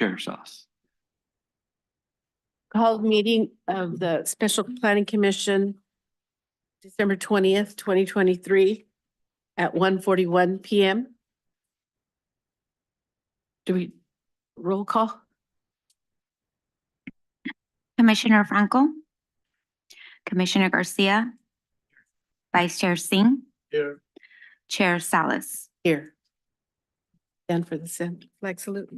Chair Sauce. Called meeting of the Special Planning Commission, December 20th, 2023 at 1:41 PM. Do we roll call? Commissioner Franco, Commissioner Garcia, Vice Chair Singh, Here. Chair Salas. Here. Stand for the flag salute.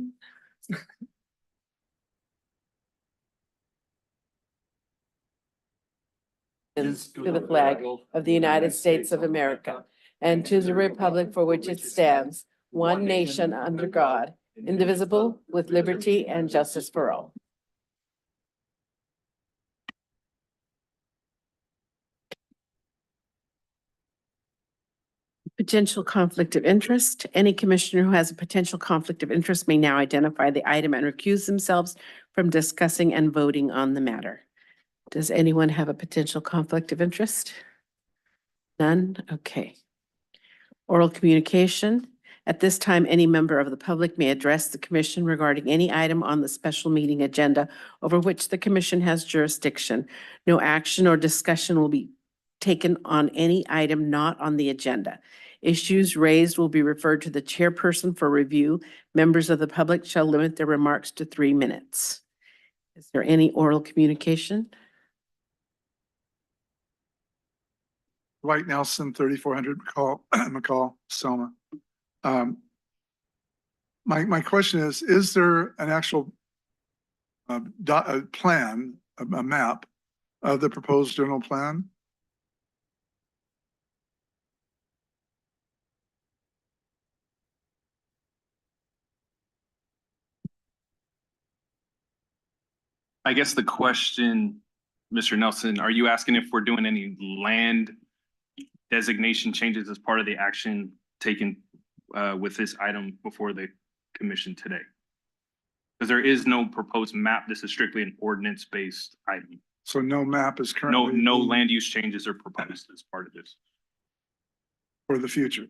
To the flag of the United States of America and to the republic for which it stands, one nation under God, indivisible, with liberty and justice for all. Potential conflict of interest. Any commissioner who has a potential conflict of interest may now identify the item and recuse themselves from discussing and voting on the matter. Does anyone have a potential conflict of interest? None? Okay. Oral communication. At this time, any member of the public may address the commission regarding any item on the special meeting agenda over which the commission has jurisdiction. No action or discussion will be taken on any item not on the agenda. Issues raised will be referred to the chairperson for review. Members of the public shall limit their remarks to 3 minutes. Is there any oral communication? Dwight Nelson, 3400 McCall, Selma. My question is there an actual plan, a map of the proposed general plan? I guess the question, Mr. Nelson, are you asking if we're doing any land designation changes as part of the action taken with this item before the commission today? Because there is no proposed map. This is strictly an ordinance-based item. So no map is currently. No land use changes are proposed as part of this. For the future?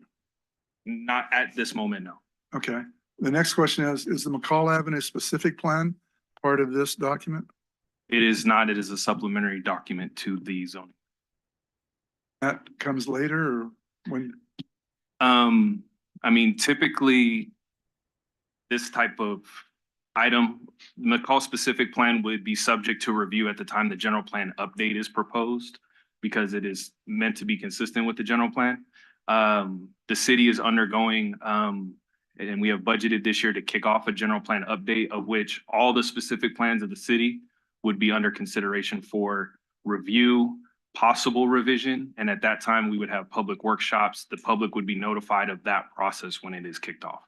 Not at this moment, no. Okay. The next question is the McCall Avenue specific plan part of this document? It is not. It is a supplementary document to the zoning. That comes later or when? I mean, typically this type of item, McCall specific plan would be subject to review at the time the general plan update is proposed because it is meant to be consistent with the general plan. The city is undergoing, and we have budgeted this year to kick off a general plan update of which all the specific plans of the city would be under consideration for review, possible revision. And at that time, we would have public workshops. The public would be notified of that process when it is kicked off.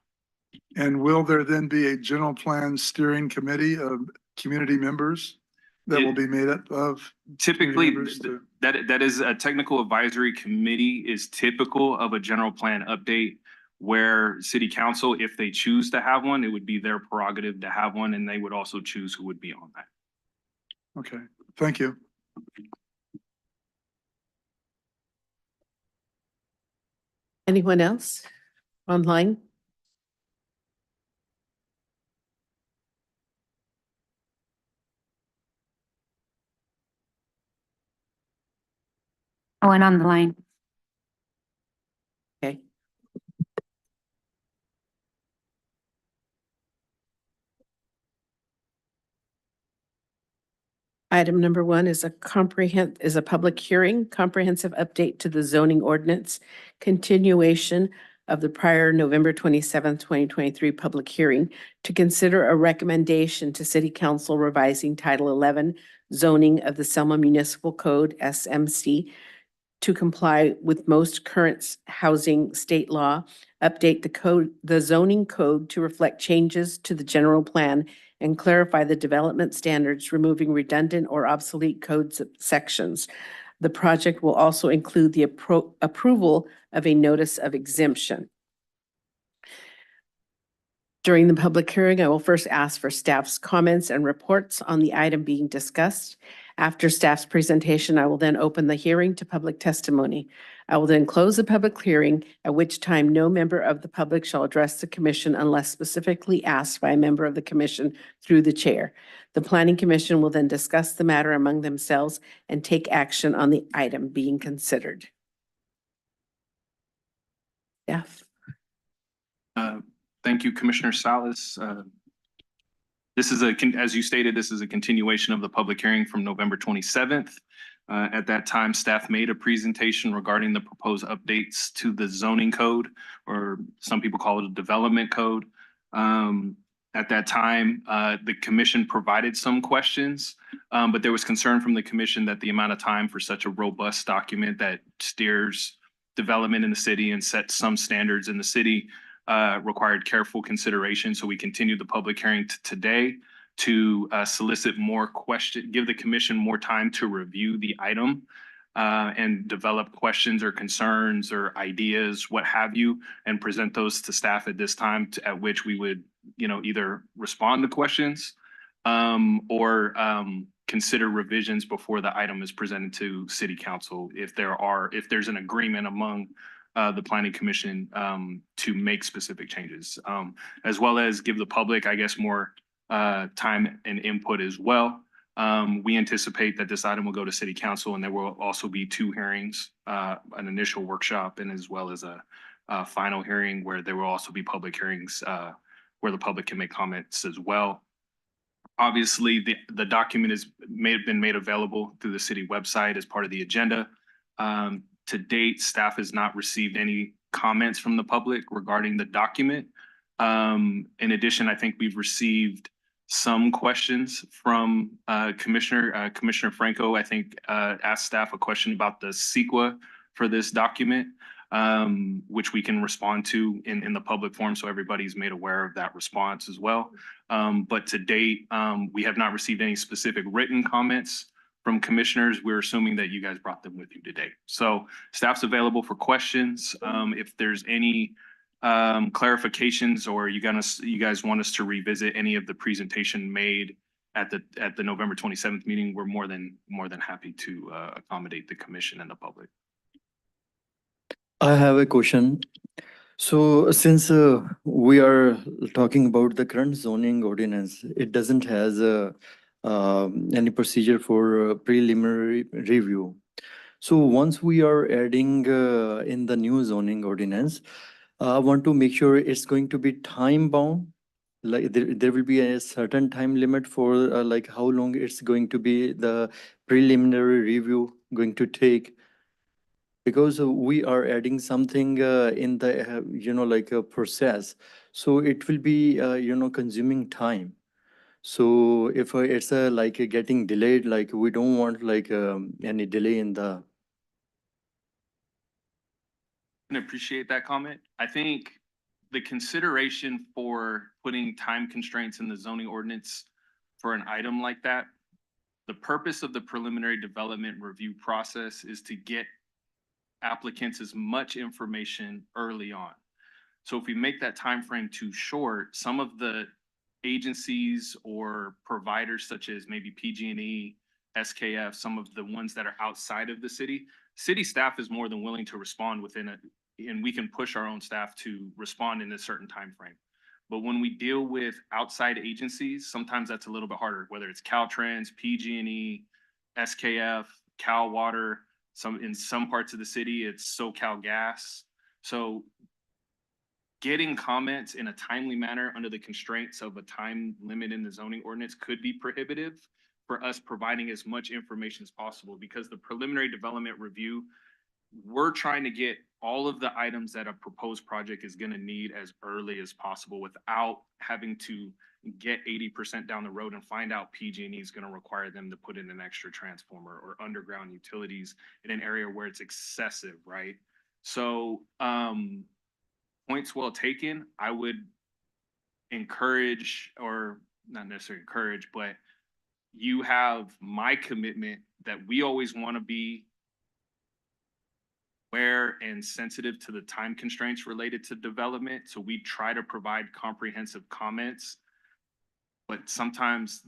And will there then be a general plan steering committee of community members that will be made up of? Typically, that is a technical advisory committee is typical of a general plan update where city council, if they choose to have one, it would be their prerogative to have one, and they would also choose who would be on that. Okay, thank you. Anyone else online? I went on the line. Okay. Item number 1 is a public hearing, comprehensive update to the zoning ordinance, continuation of the prior November 27th, 2023 public hearing to consider a recommendation to City Council revising Title 11 zoning of the Selma Municipal Code, SMC, to comply with most current housing state law, update the zoning code to reflect changes to the general plan and clarify the development standards, removing redundant or obsolete code sections. The project will also include the approval of a notice of exemption. During the public hearing, I will first ask for staff's comments and reports on the item being discussed. After staff's presentation, I will then open the hearing to public testimony. I will then close the public hearing, at which time no member of the public shall address the commission unless specifically asked by a member of the commission through the chair. The planning commission will then discuss the matter among themselves and take action on the item being considered. Staff. Thank you, Commissioner Salas. This is as you stated, this is a continuation of the public hearing from November 27th. At that time, staff made a presentation regarding the proposed updates to the zoning code, or some people call it a development code. At that time, the commission provided some questions, but there was concern from the commission that the amount of time for such a robust document that steers development in the city and sets some standards in the city required careful consideration. So we continued the public hearing today to solicit more questions, give the commission more time to review the item and develop questions or concerns or ideas, what have you, and present those to staff at this time, at which we would, either respond to questions or consider revisions before the item is presented to city council if there's an agreement among the planning commission to make specific changes, as well as give the public, I guess, more time and input as well. We anticipate that this item will go to city council, and there will also be 2 hearings, an initial workshop and as well as a final hearing where there will also be public hearings where the public can make comments as well. Obviously, the document been made available through the city website as part of the agenda. To date, staff has not received any comments from the public regarding the document. In addition, I think we've received some questions from Commissioner Franco, I think, asked staff a question about the CEQA for this document, which we can respond to in the public forum, so everybody's made aware of that response as well. But to date, we have not received any specific written comments from commissioners. We're assuming that you guys brought them with you today. So staff's available for questions. If there's any clarifications or you guys want us to revisit any of the presentation made at the November 27th meeting, we're more than happy to accommodate the commission and the public. I have a question. So since we are talking about the current zoning ordinance, it doesn't has any procedure for preliminary review. So once we are adding in the new zoning ordinance, I want to make sure it's going to be time bound. Like there will be a certain time limit for like how long it's going to be the preliminary review going to take. Because we are adding something in the, like a process. So it will be, consuming time. So if it's like getting delayed, like we don't want like any delay in the. I appreciate that comment. I think the consideration for putting time constraints in the zoning ordinance for an item like that, the purpose of the preliminary development review process is to get applicants as much information early on. So if we make that time frame too short, some of the agencies or providers such as maybe PG&E, SKF, some of the ones that are outside of the city staff is more than willing to respond within it, and we can push our own staff to respond in a certain time frame. But when we deal with outside agencies, sometimes that's a little bit harder, whether it's Caltrans, PG&E, SKF, Cal Water. In some parts of the city, it's SoCal Gas. So getting comments in a timely manner under the constraints of a time limit in the zoning ordinance could be prohibitive for us providing as much information as possible, because the preliminary development review, we're trying to get all of the items that a proposed project is going to need as early as possible without having to get 80% down the road and find out PG&E is going to require them to put in an extra transformer or underground utilities in an area where it's excessive, right? So points well taken. I would encourage, or not necessarily encourage, but you have my commitment that we always want to be aware and sensitive to the time constraints related to development. So we try to provide comprehensive comments, but sometimes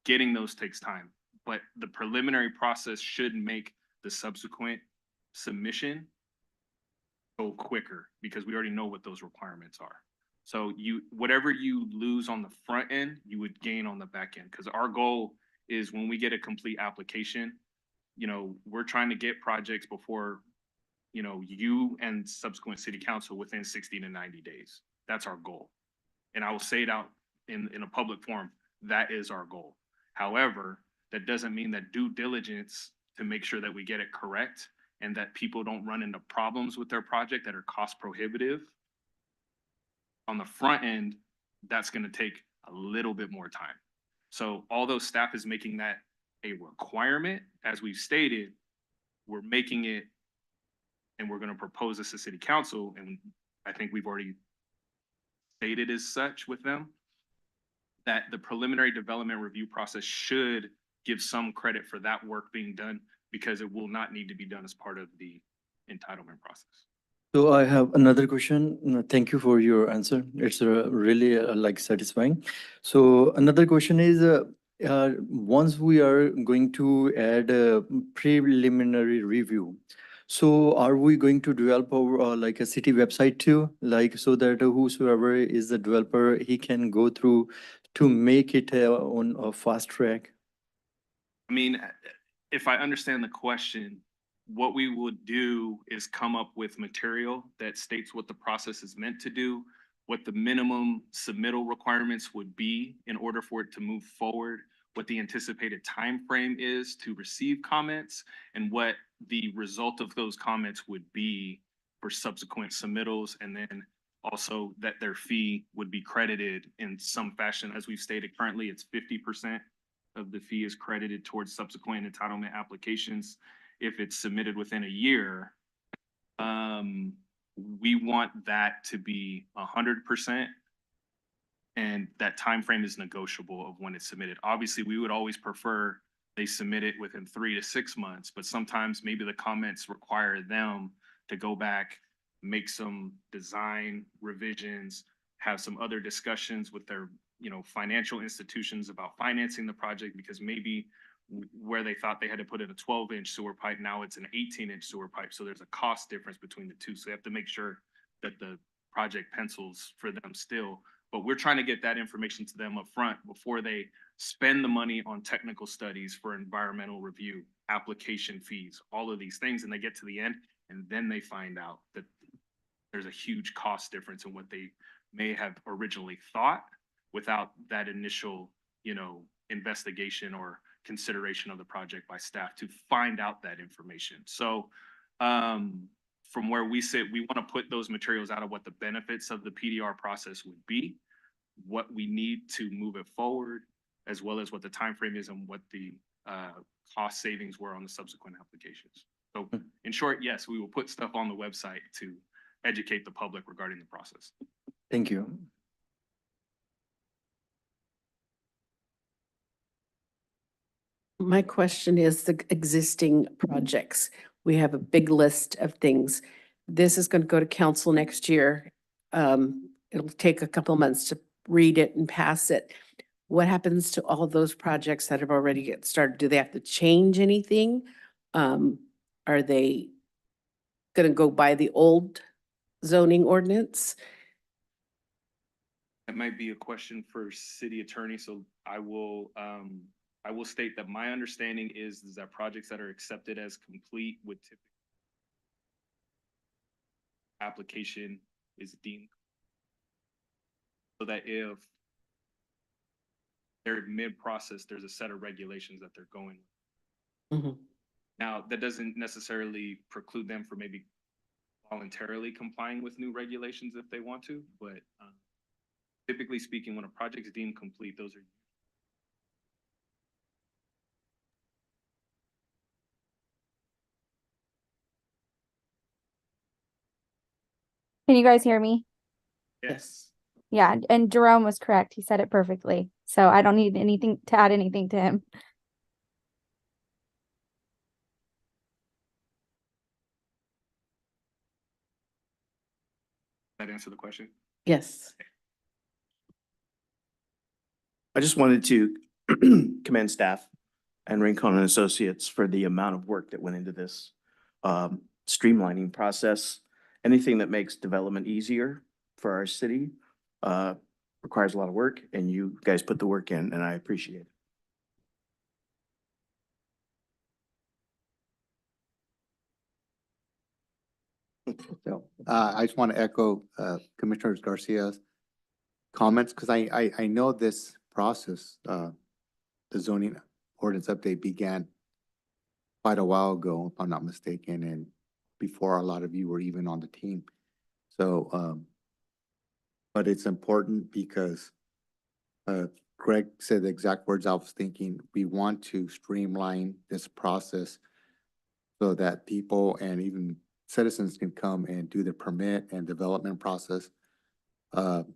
getting those takes time. But the preliminary process should make the subsequent submission go quicker because we already know what those requirements are. So whatever you lose on the front end, you would gain on the back end. Because our goal is when we get a complete application, we're trying to get projects before, you and subsequent city council within 60 to 90 days. That's our goal. And I will say it out in a public forum, that is our goal. However, that doesn't mean that due diligence to make sure that we get it correct and that people don't run into problems with their project that are cost prohibitive. On the front end, that's going to take a little bit more time. So although staff is making that a requirement, as we've stated, we're making it and we're going to propose this to city council. And I think we've already stated as such with them that the preliminary development review process should give some credit for that work being done because it will not need to be done as part of the entitlement process. So I have another question. Thank you for your answer. It's really like satisfying. So another question is, once we are going to add a preliminary review, so are we going to develop our like a city website too, like so that whosoever is the developer, he can go through to make it on a fast track? I mean, if I understand the question, what we would do is come up with material that states what the process is meant to do, what the minimum submittal requirements would be in order for it to move forward, what the anticipated time frame is to receive comments, and what the result of those comments would be for subsequent submittals, and then also that their fee would be credited in some fashion. As we've stated, currently it's 50% of the fee is credited towards subsequent entitlement applications if it's submitted within a year. We want that to be 100%, and that time frame is negotiable of when it's submitted. Obviously, we would always prefer they submit it within 3 to 6 months, but sometimes maybe the comments require them to go back, make some design revisions, have some other discussions with their financial institutions about financing the project, because maybe where they thought they had to put in a 12-inch sewer pipe, now it's an 18-inch sewer pipe. So there's a cost difference between the two. So they have to make sure that the project pencils for them still. But we're trying to get that information to them up front before they spend the money on technical studies for environmental review, application fees, all of these things. And they get to the end and then they find out that there's a huge cost difference in what they may have originally thought without that initial, investigation or consideration of the project by staff to find out that information. So from where we sit, we want to put those materials out of what the benefits of the PDR process would be, what we need to move it forward, as well as what the time frame is and what the cost savings were on the subsequent applications. So in short, yes, we will put stuff on the website to educate the public regarding the process. Thank you. My question is the existing projects. We have a big list of things. This is going to go to council next year. It'll take a couple of months to read it and pass it. What happens to all of those projects that have already get started? Do they have to change anything? Are they going to go by the old zoning ordinance? That might be a question for city attorney. So I will state that my understanding is that projects that are accepted as complete would typically application is deemed, so that if they're mid-process, there's a set of regulations that they're going. Mhm. Now, that doesn't necessarily preclude them from maybe voluntarily complying with new regulations if they want to, but typically speaking, when a project is deemed complete, those are. Can you guys hear me? Yes. Yeah, and Jerome was correct. He said it perfectly. So I don't need anything to add anything to him. That answer the question? Yes. I just wanted to commend staff and Rincon and Associates for the amount of work that went into this streamlining process. Anything that makes development easier for our city requires a lot of work, and you guys put the work in, and I appreciate it. So, I just want to echo, Commissioner Garcia's comments, because I know this process, the zoning ordinance update began quite a while ago, if I'm not mistaken, and before a lot of you were even on the team. So, but it's important because, Greg said the exact words I was thinking. We want to streamline this process so that people and even citizens can come and do the permit and development process. And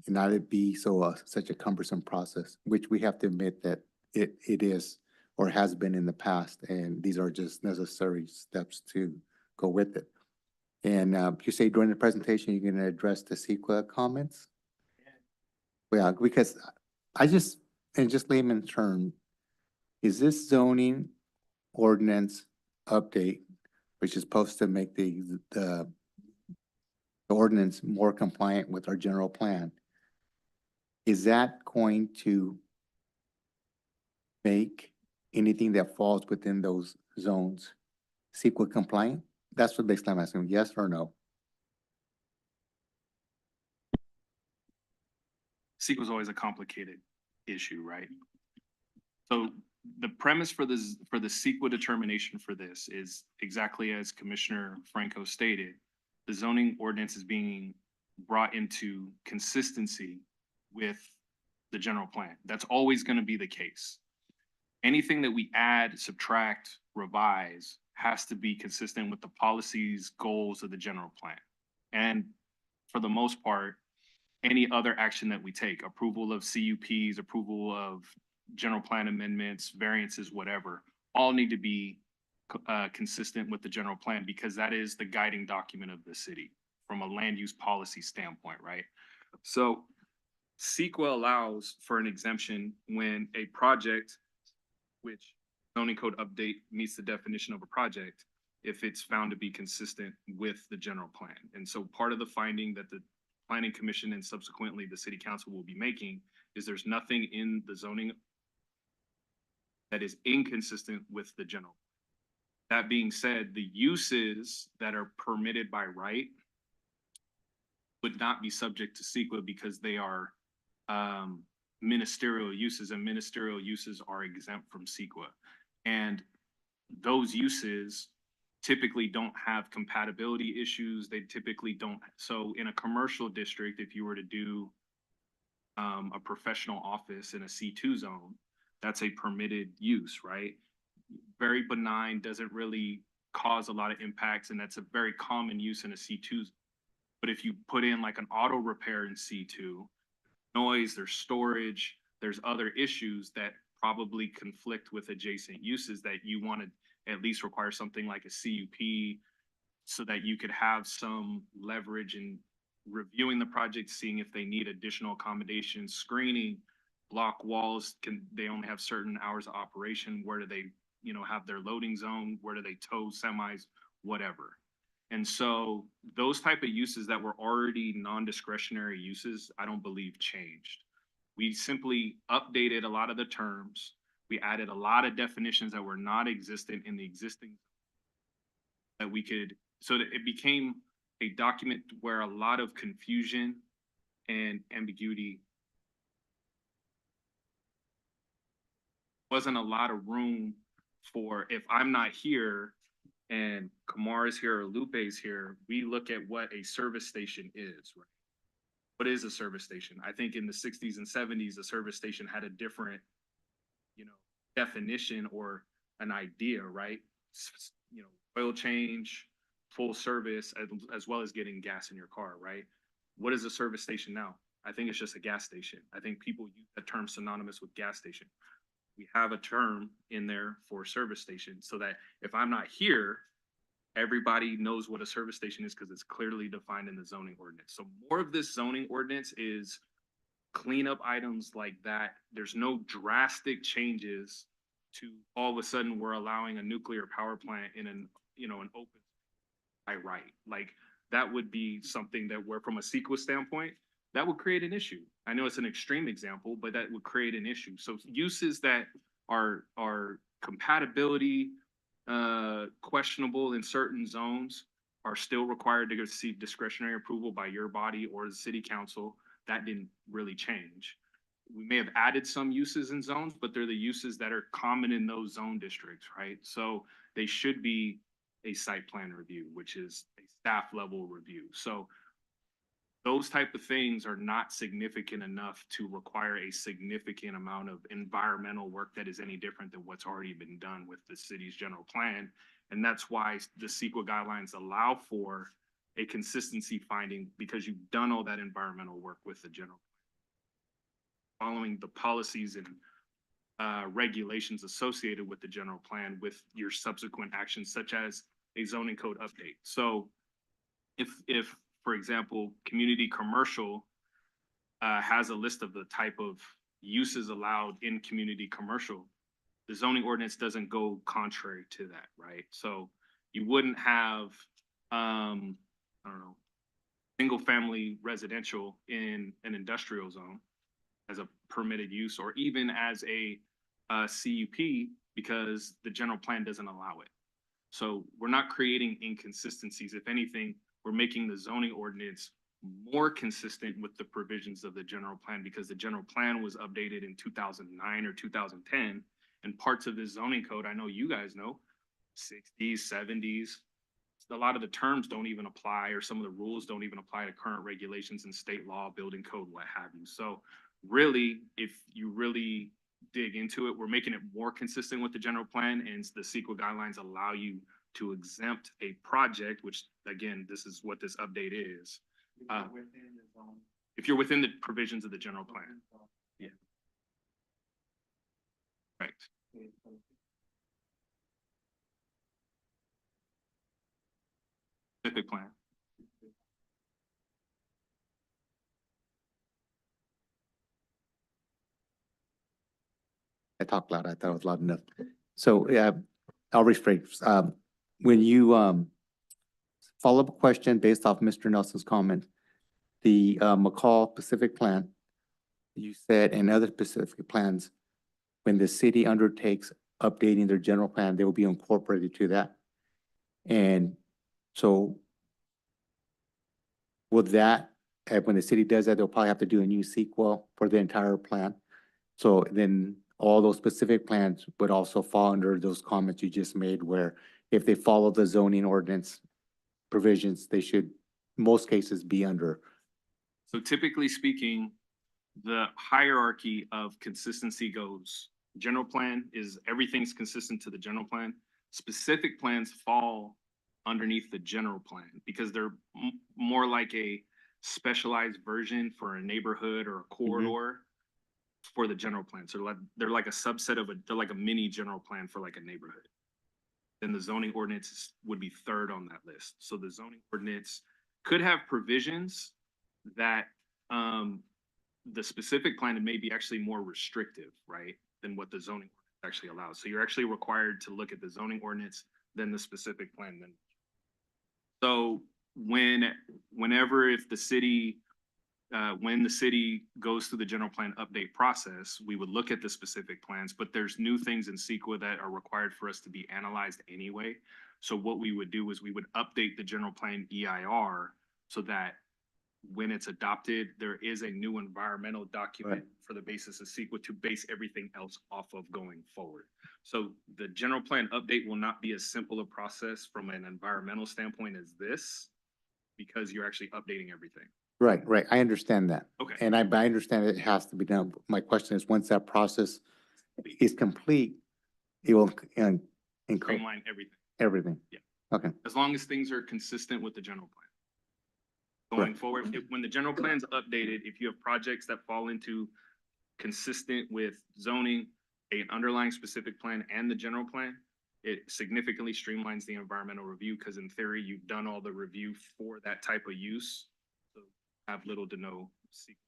not it be such a cumbersome process, which we have to admit that it is or has been in the past, and these are just necessary steps to go with it. And you say during the presentation, you're gonna address the CEQA comments? Yeah, because in just layman's term, is this zoning ordinance update, which is supposed to make the ordinance more compliant with our general plan, is that going to make anything that falls within those zones CEQA compliant? That's what basically I'm asking, yes or no? CEQA is always a complicated issue, right? So the premise for the CEQA determination for this is exactly as Commissioner Franco stated. The zoning ordinance is being brought into consistency with the general plan. That's always going to be the case. Anything that we add, subtract, revise has to be consistent with the policies, goals of the general plan. And for the most part, any other action that we take, approval of CUPs, approval of general plan amendments, variances, whatever, all need to be consistent with the general plan, because that is the guiding document of the city from a land use policy standpoint, right? So CEQA allows for an exemption when a project, which zoning code update meets the definition of a project, if it's found to be consistent with the general plan. And so part of the finding that the Planning Commission and subsequently the City Council will be making is there's nothing in the zoning that is inconsistent with the general. That being said, the uses that are permitted by right would not be subject to CEQA because they are ministerial uses, and ministerial uses are exempt from CEQA. And those uses typically don't have compatibility issues. They typically don't. So in a commercial district, if you were to do a professional office in a C2 zone, that's a permitted use, right? Very benign, doesn't really cause a lot of impacts, and that's a very common use in a C2. But if you put in like an auto repair in C2, noise, there's storage, there's other issues that probably conflict with adjacent uses that you want to at least require something like a CUP so that you could have some leverage in reviewing the project, seeing if they need additional accommodations, screening, block walls, they only have certain hours of operation, where do they, have their loading zone, where do they tow semis, whatever. And so those type of uses that were already non-discretionary uses, I don't believe changed. We simply updated a lot of the terms. We added a lot of definitions that were not existent in the existing, that we could, so that it became a document where a lot of confusion and ambiguity, wasn't a lot of room for, if I'm not here and Kamar is here or Lupe is here, we look at what a service station is, right? What is a service station? I think in the 60s and 70s, a service station had a different, definition or an idea, right? Oil change, full service, as well as getting gas in your car, right? What is a service station now? I think it's just a gas station. I think people use that term synonymous with gas station. We have a term in there for service station so that if I'm not here everybody knows what a service station is because it's clearly defined in the zoning ordinance. So more of this zoning ordinance is cleanup items like that. There's no drastic changes to all of a sudden we're allowing a nuclear power plant in an, an open by right. Like that would be something that where from a CEQA standpoint, that would create an issue. I know it's an extreme example, but that would create an issue. So uses that are compatibility questionable in certain zones are still required to receive discretionary approval by your body or the city council. That didn't really change. We may have added some uses in zones, but they're the uses that are common in those zone districts, right? So they should be a site plan review, which is a staff level review. So those type of things are not significant enough to require a significant amount of environmental work that is any different than what's already been done with the city's general plan. And that's why the CEQA guidelines allow for a consistency finding because you've done all that environmental work with the general plan. Following the policies and regulations associated with the general plan with your subsequent actions, such as a zoning code update. So if for example, community commercial has a list of the type of uses allowed in community commercial, the zoning ordinance doesn't go contrary to that, right? So you wouldn't have, I don't know, single family residential in an industrial zone as a permitted use or even as a CUP because the general plan doesn't allow it. So we're not creating inconsistencies. If anything, we're making the zoning ordinance more consistent with the provisions of the general plan because the general plan was updated in 2009 or 2010 and parts of this zoning code, I know you guys know, 60s, 70s, a lot of the terms don't even apply or some of the rules don't even apply to current regulations in state law, building code, what have you. So really, if you really dig into it, we're making it more consistent with the general plan and the CEQA guidelines allow you to exempt a project, which again, this is what this update is. If you're within the provisions of the general plan. Yeah. Right. Specific plan. I talked loud. I thought it was loud enough. So, yeah, I'll rephrase. When you, follow-up question based off Mr. Nelson's comment, the, McCall Pacific Plan, you said, and other specific plans, when the city undertakes updating their general plan, they will be incorporated to that. And so with that, when the city does that, they'll probably have to do a new sequel for the entire plan. So then all those specific plans would also fall under those comments you just made, where if they follow the zoning ordinance provisions, they should, most cases, be under. So typically speaking, the hierarchy of consistency goes, general plan is everything's consistent to the general plan. Specific plans fall underneath the general plan because they're more like a specialized version for a neighborhood or a corridor for the general plan. So they're like a subset of they're like a mini general plan for like a neighborhood. Then the zoning ordinance would be third on that list. So the zoning ordinance could have provisions that the specific plan may be actually more restrictive, right, than what the zoning ordinance actually allows. So you're actually required to look at the zoning ordinance, then the specific plan. Then, so whenever if the city, when the city goes through the general plan update process, we would look at the specific plans, but there's new things in CEQA that are required for us to be analyzed anyway. So what we would do is we would update the general plan EIR so that when it's adopted, there is a new environmental document for the basis of CEQA to base everything else off of going forward. So the general plan update will not be as simple a process from an environmental standpoint as this, because you're actually updating everything. Right, right. I understand that. Okay. And I understand it has to be done. My question is, once that process is complete, it will include Streamline everything. everything. Yeah. Okay. As long as things are consistent with the general plan. Going forward, when the general plan's updated, if you have projects that fall into consistent with zoning, an underlying specific plan and the general plan, It significantly streamlines the environmental review because in theory, you've done all the review for that type of use. So have little to no secret.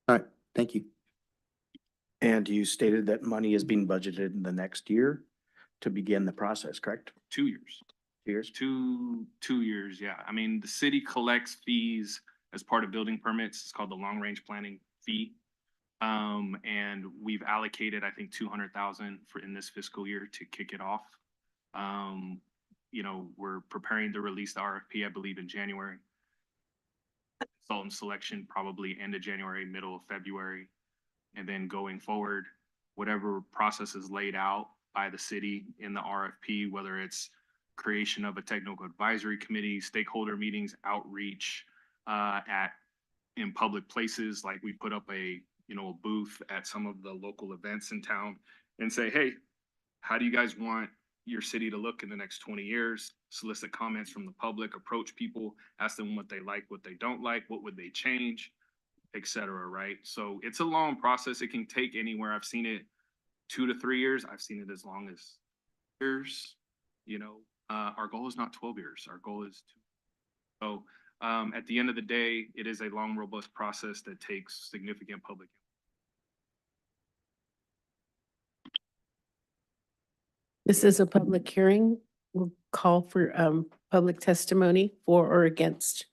All right, thank you. And you stated that money is being budgeted in the next year to begin the process, correct? 2 years. 2 years? 2 years, yeah. I mean, the city collects fees as part of building permits. It's called the long-range planning fee. And we've allocated, I think, 200,000 for in this fiscal year to kick it off. You know, we're preparing to release the RFP, I believe, in January. Consultant selection probably end of January, middle of February. And then going forward, whatever process is laid out by the city in the RFP, whether it's creation of a technical advisory committee, stakeholder meetings, outreach, in public places, like we put up a booth at some of the local events in town and say, hey, how do you guys want your city to look in the next 20 years? Solicit comments from the public, approach people, ask them what they like, what they don't like, what would they change, et cetera, right? So it's a long process. It can take anywhere. I've seen it 2 to 3 years. I've seen it as long as years. Our goal is not 12 years. Our goal is 2. So at the end of the day, it is a long, robust process that takes significant public. This is a public hearing. We'll call for public testimony for or against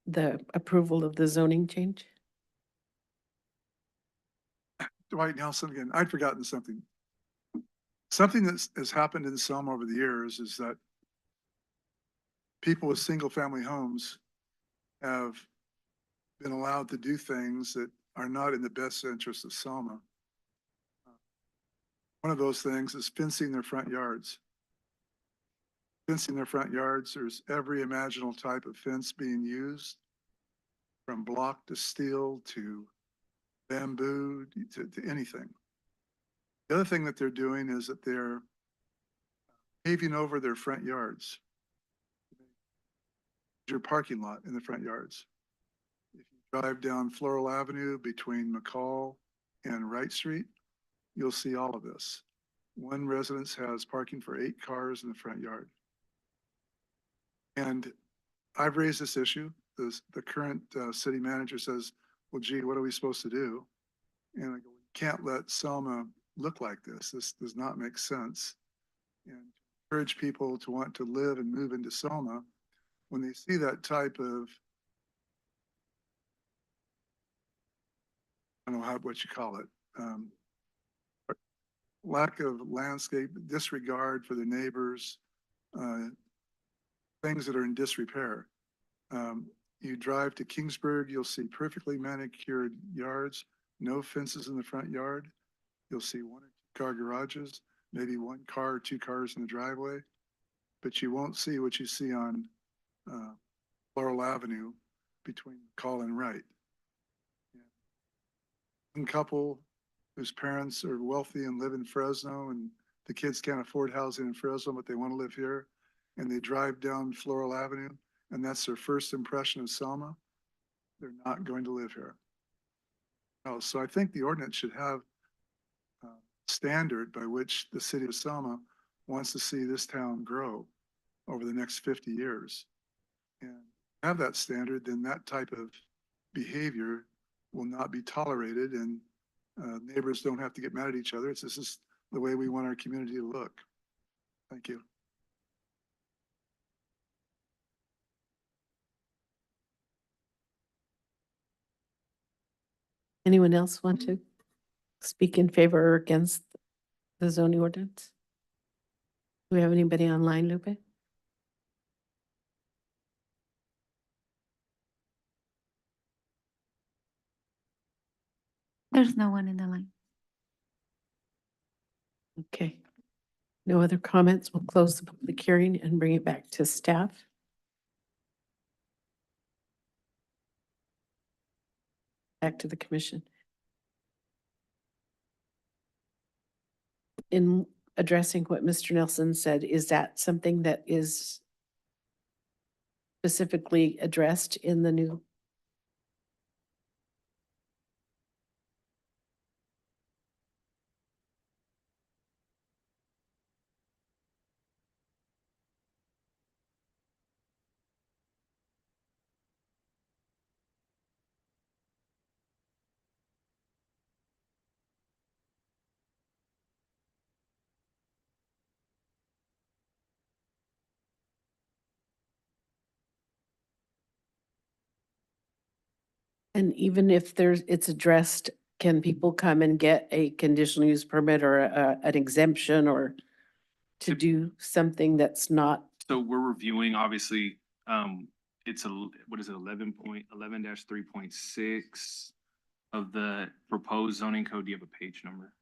the approval of the zoning change. Dwight Nelson again. I'd forgotten something. Something that has happened in Selma over the years is that people with single-family homes have been allowed to do things that are not in the best interest of Selma. One of those things is fencing their front yards. Fencing their front yards, there's every imaginable type of fence being used, from block to steel to bamboo to anything. The other thing that they're doing is that they're paving over their front yards. Your parking lot in the front yards. If you drive down Floral Avenue between McCall and Wright Street, you'll see all of this. One residence has parking for 8 cars in the front yard. And I've raised this issue. The current city manager says, well, gee, what are we supposed to do? And I go, we can't let Selma look like this. This does not make sense. And encourage people to want to live and move into Selma when they see that type of, I don't know what you call it, lack of landscape, disregard for the neighbors, things that are in disrepair. You drive to Kingsburg, you'll see perfectly manicured yards, no fences in the front yard. You'll see 1 or 2 car garages, maybe 1 car or 2 cars in the driveway, but you won't see what you see on Laurel Avenue between McCall and Wright. One couple whose parents are wealthy and live in Fresno, and the kids can't afford housing in Fresno, but they want to live here, and they drive down Floral Avenue, and that's their first impression of Selma. They're not going to live here. Oh, so I think the ordinance should have a standard by which the city of Selma wants to see this town grow over the next 50 years. And have that standard, then that type of behavior will not be tolerated, and neighbors don't have to get mad at each other. This is the way we want our community to look. Thank you. Anyone else want to speak in favor or against the zoning ordinance? Do we have anybody online, Lupe? There's no one in the line. Okay. No other comments. We'll close the public hearing and bring it back to staff. Back to the commission. In addressing what Mr. Nelson said, is that something that is specifically addressed in the new? And even if it's addressed, can people come and get a conditional use permit or an exemption or to do something that's not? So we're reviewing, obviously, it's what is it, 3.6 of the proposed zoning code. Do you have a page number?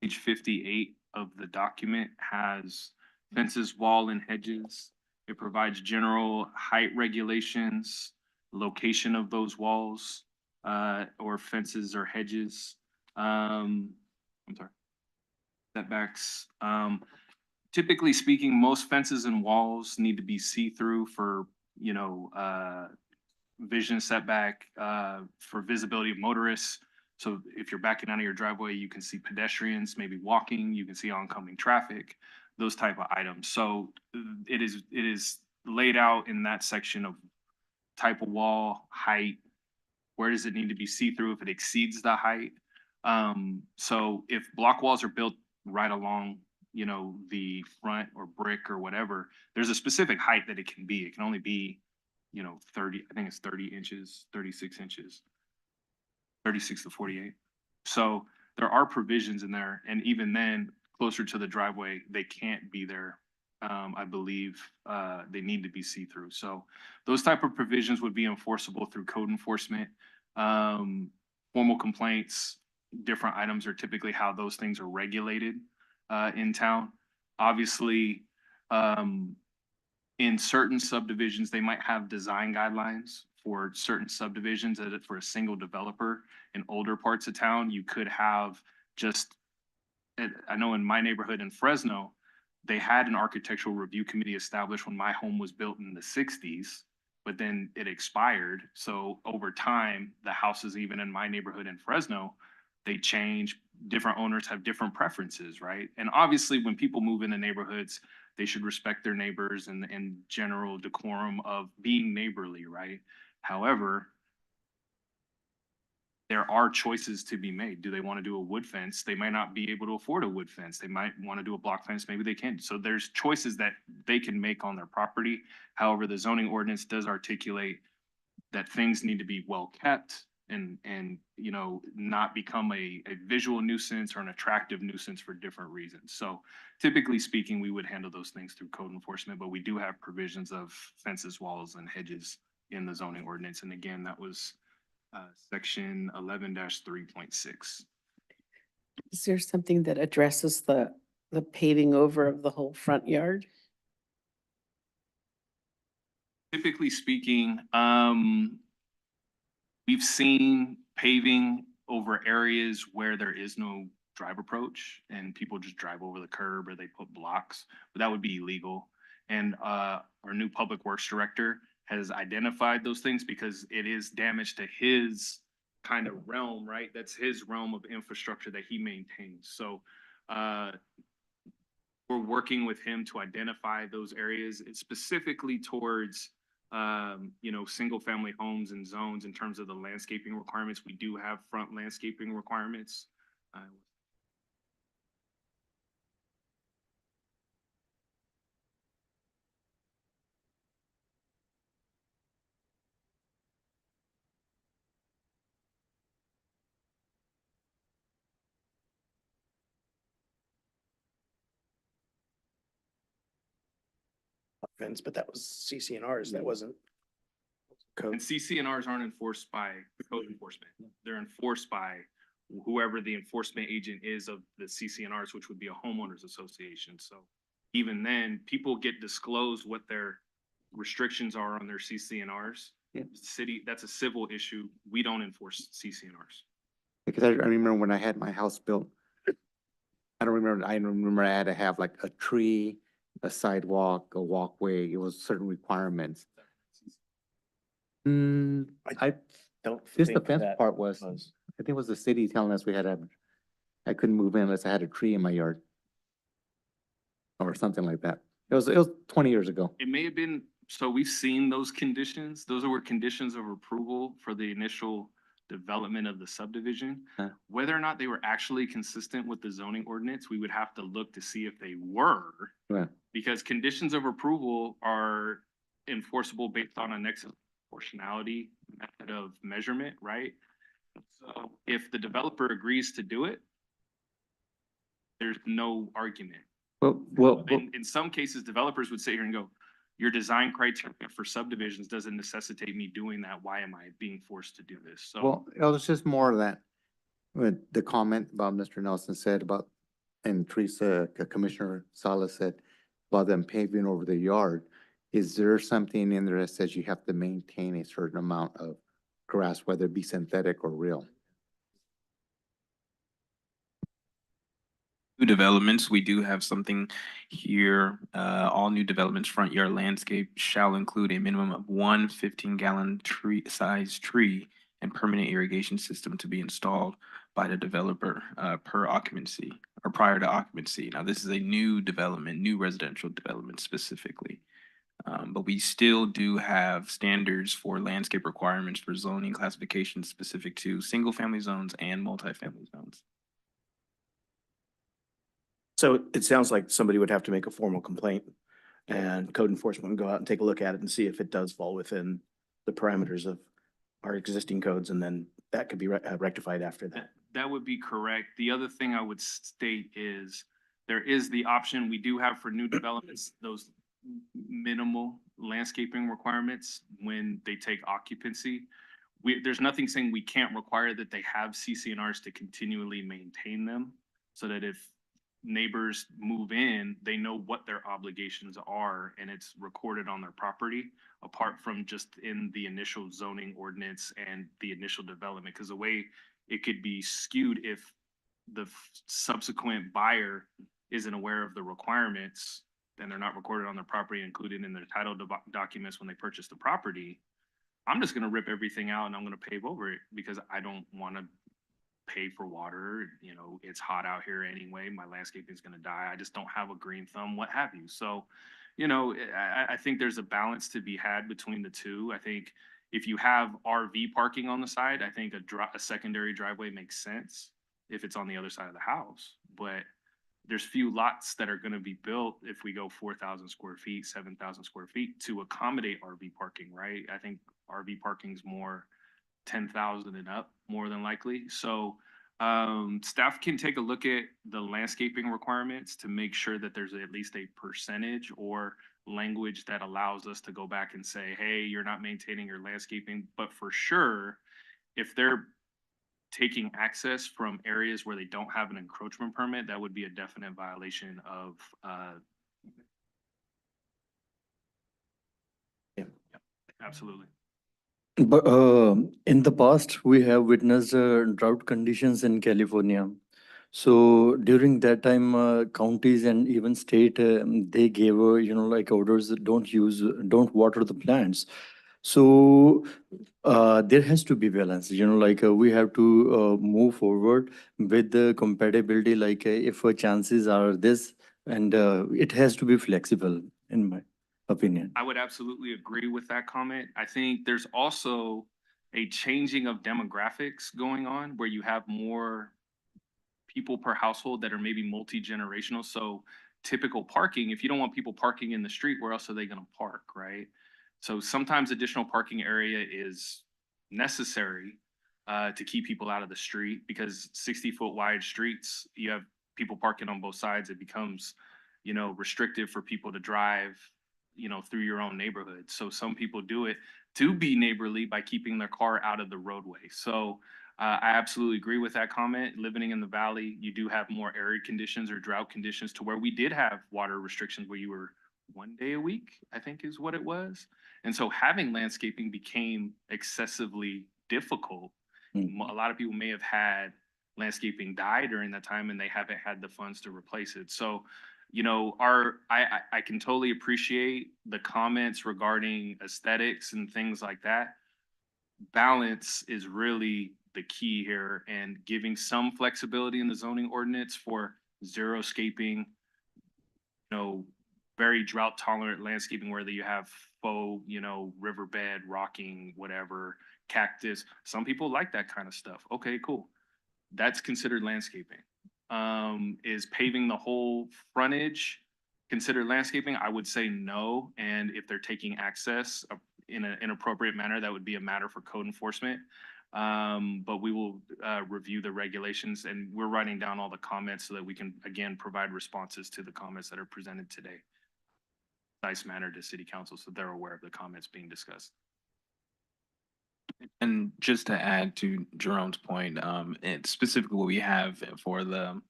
Page 58 of the document has fences, wall, and hedges. It provides general height regulations, location of those walls, or fences or hedges. I'm sorry. Setbacks. Typically speaking, most fences and walls need to be see-through for, vision setback, for visibility of motorists. So if you're backing out of your driveway, you can see pedestrians, maybe walking, you can see oncoming traffic, those type of items. So it is laid out in that section of type of wall, height, where does it need to be see-through if it exceeds the height? So if block walls are built right along, the front or brick or whatever, there's a specific height that it can be. It can only be, 30, I think it's 30 inches, 36 inches, 36 to 48. So there are provisions in there, and even then, closer to the driveway, they can't be there. I believe they need to be see-through. So those type of provisions would be enforceable through code enforcement. Formal complaints, different items are typically how those things are regulated in town. Obviously, in certain subdivisions, they might have design guidelines for certain subdivisions that for a single developer. In older parts of town, you could have just, I know in my neighborhood in Fresno, they had an architectural review committee established when my home was built in the 60s, but then it expired. So over time, the houses even in my neighborhood in Fresno, they change. Different owners have different preferences, right? And obviously, when people move into neighborhoods, they should respect their neighbors and general decorum of being neighborly, right? However, there are choices to be made. Do they want to do a wood fence? They might not be able to afford a wood fence. They might want to do a block fence. Maybe they can't. So there's choices that they can make on their property. However, the zoning ordinance does articulate that things need to be well kept and not become a visual nuisance or an attractive nuisance for different reasons. So typically speaking, we would handle those things through code enforcement, but we do have provisions of fences, walls, and hedges in the zoning ordinance. And again, that was section 11-3.6. Is there something that addresses the paving over of the whole front yard? Typically speaking, we've seen paving over areas where there is no drive approach and people just drive over the curb or they put blocks, but that would be illegal. And our new public works director has identified those things because it is damage to his kind of realm, right? That's his realm of infrastructure that he maintains. So we're working with him to identify those areas. It's specifically towards single family homes and zones in terms of the landscaping requirements. We do have front landscaping requirements. Fence, but that was CCNRs. That wasn't And code. CCNRs aren't enforced by code enforcement. They're enforced by whoever the enforcement agent is of the CCNRs, which would be a homeowners association. So even then, people get disclosed what their restrictions are on their CCNRs. Yeah. City, that's a civil issue. We don't enforce CCNRs. Because I remember when I had my house built, I remember I had to have like a tree, a sidewalk, a walkway. It was certain requirements. I, Don't just the think fence that part was, I think it was the city telling us I couldn't move in unless I had a tree in my yard. Or something like that. It was 20 years ago. It may have been, so we've seen those conditions. Those were conditions of approval for the initial development of the subdivision. Huh. Whether or not they were actually consistent with the zoning ordinance, we would have to look to see if they were. Yeah. Because conditions of approval are enforceable based on a nexus proportionality method of measurement, right? So if the developer agrees to do it, there's no argument. Well, In some cases, developers would sit here and go, your design criteria for subdivisions doesn't necessitate me doing that. Why am I being forced to do this? So Well, it was just more of that, with the comment about Mr. Nelson said about, and Teresa, Commissioner Salas said about them paving over the yard. Is there something in there that says you have to maintain a certain amount of grass, whether it be synthetic or real? New developments, we do have something here. All new developments, front yard landscape shall include a minimum of one 15-gallon size tree and permanent irrigation system to be installed by the developer per occupancy or prior to occupancy. Now, this is a new development, new residential development specifically. But we still do have standards for landscape requirements for zoning classifications specific to single-family zones and multifamily zones. So it sounds like somebody would have to make a formal complaint and code enforcement would go out and take a look at it and see if it does fall within the parameters of our existing codes, and then that could be rectified after that. that would be correct. The other thing I would state is there is the option we do have for new developments, those minimal landscaping requirements when they take occupancy. There's nothing saying we can't require that they have CCNRs to continually maintain them, so that if neighbors move in, they know what their obligations are and it's recorded on their property, apart from just in the initial zoning ordinance and the initial development. Because the way it could be skewed if the subsequent buyer isn't aware of the requirements, then they're not recorded on their property, included in their title documents when they purchase the property. I'm just gonna rip everything out and I'm gonna pave over it because I don't wanna pay for water. You know, it's hot out here anyway. My landscaping is gonna die. I just don't have a green thumb, what have you. So, you know, I think there's a balance to be had between the two. I think if you have RV parking on the side, I think a secondary driveway makes sense if it's on the other side of the house. But there's few lots that are gonna be built if we go 4,000 square feet, 7,000 square feet to accommodate RV parking, right? I think RV parking's more 10,000 and up, more than likely. So staff can take a look at the landscaping requirements to make sure that there's at least a percentage or language that allows us to go back and say, hey, you're not maintaining your landscaping. But for sure, if they're taking access from areas where they don't have an encroachment permit, that would be a definite violation of Yeah. Absolutely. But in the past, we have witnessed drought conditions in California. So during that time, counties and even state, they gave, like orders, don't water the plants. So there has to be balance, like we have to move forward with the compatibility, like if chances are this, and it has to be flexible, in my opinion. I would absolutely agree with that comment. I think there's also a changing of demographics going on where you have more people per household that are maybe multi-generational. So typical parking, if you don't want people parking in the street, where else are they gonna park, right? So sometimes additional parking area is necessary to keep people out of the street, because 60-foot wide streets, you have people parking on both sides. It becomes, restrictive for people to drive, through your own neighborhood. So some people do it to be neighborly by keeping their car out of the roadway. So I absolutely agree with that comment. Living in the valley, you do have more arid conditions or drought conditions to where we did have water restrictions where you were 1 day a week, I think is what it was. And so having landscaping became excessively difficult. A lot of people may have had landscaping die during that time and they haven't had the funds to replace it. So, I can totally appreciate the comments regarding aesthetics and things like that. Balance is really the key here, and giving some flexibility in the zoning ordinance for xeriscaping, very drought tolerant landscaping where you have faux, riverbed, rocking, whatever, cactus. Some people like that kind of stuff. Okay, cool. That's considered landscaping. Is paving the whole frontage considered landscaping? I would say no. And if they're taking access, in an inappropriate manner, that would be a matter for code enforcement. But we will review the regulations, and we're writing down all the comments so that we can, again, provide responses to the comments that are presented today. Nice manner to city council, so they're aware of the comments being discussed. And just to add to Jerome's point, it's specifically what we have for the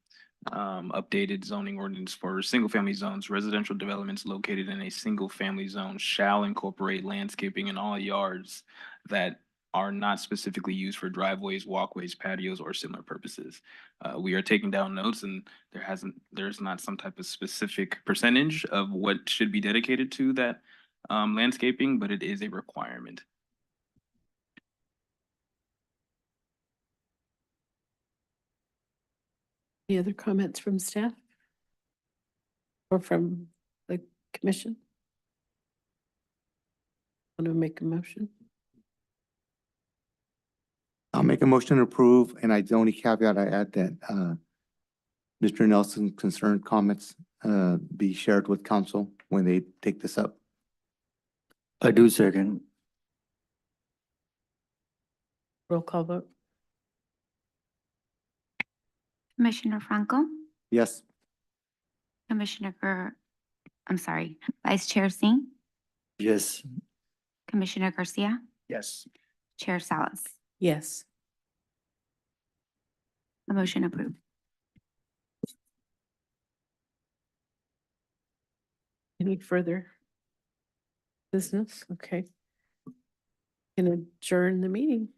updated zoning ordinance for single-family zones. Residential developments located in a single-family zone shall incorporate landscaping in all yards that are not specifically used for driveways, walkways, patios, or similar purposes. We are taking down notes, and there's not some type of specific percentage of what should be dedicated to that landscaping, but it is a requirement. Any other comments from staff? Or from the commission? Want to make a motion? I'll make a motion to approve, and the only caveat I add that, Mr. Nelson's concerned comments, be shared with council when they take this up. I do second. Roll call vote. Commissioner Franco, Yes. Vice Chair Singh, Yes. Commissioner Garcia, Yes. Chair Salas. Yes. The motion approved. Any further business? Okay. Can adjourn the meeting.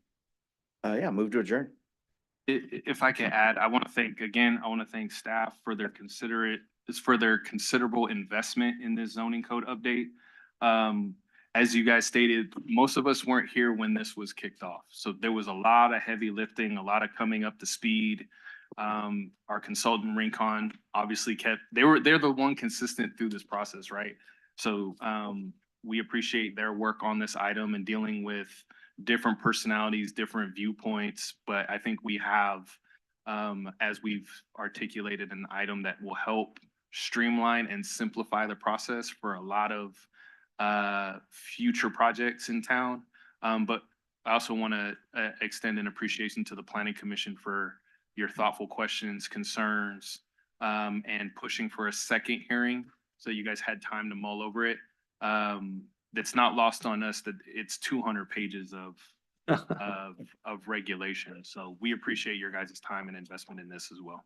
Yeah, move to adjourn. If I can add, I want to thank staff for their considerable investment in this zoning code update. As you guys stated, most of us weren't here when this was kicked off. So there was a lot of heavy lifting, a lot of coming up to speed. Our consultant Rincon obviously they're the one consistent through this process, right? So we appreciate their work on this item and dealing with different personalities, different viewpoints, but I think we have, as we've articulated, an item that will help streamline and simplify the process for a lot of future projects in town. But I also want to extend an appreciation to the Planning Commission for your thoughtful questions, concerns, and pushing for a second hearing so you guys had time to mull over it. That's not lost on us that it's 200 pages of regulation. So we appreciate your guys' time and investment in this as well.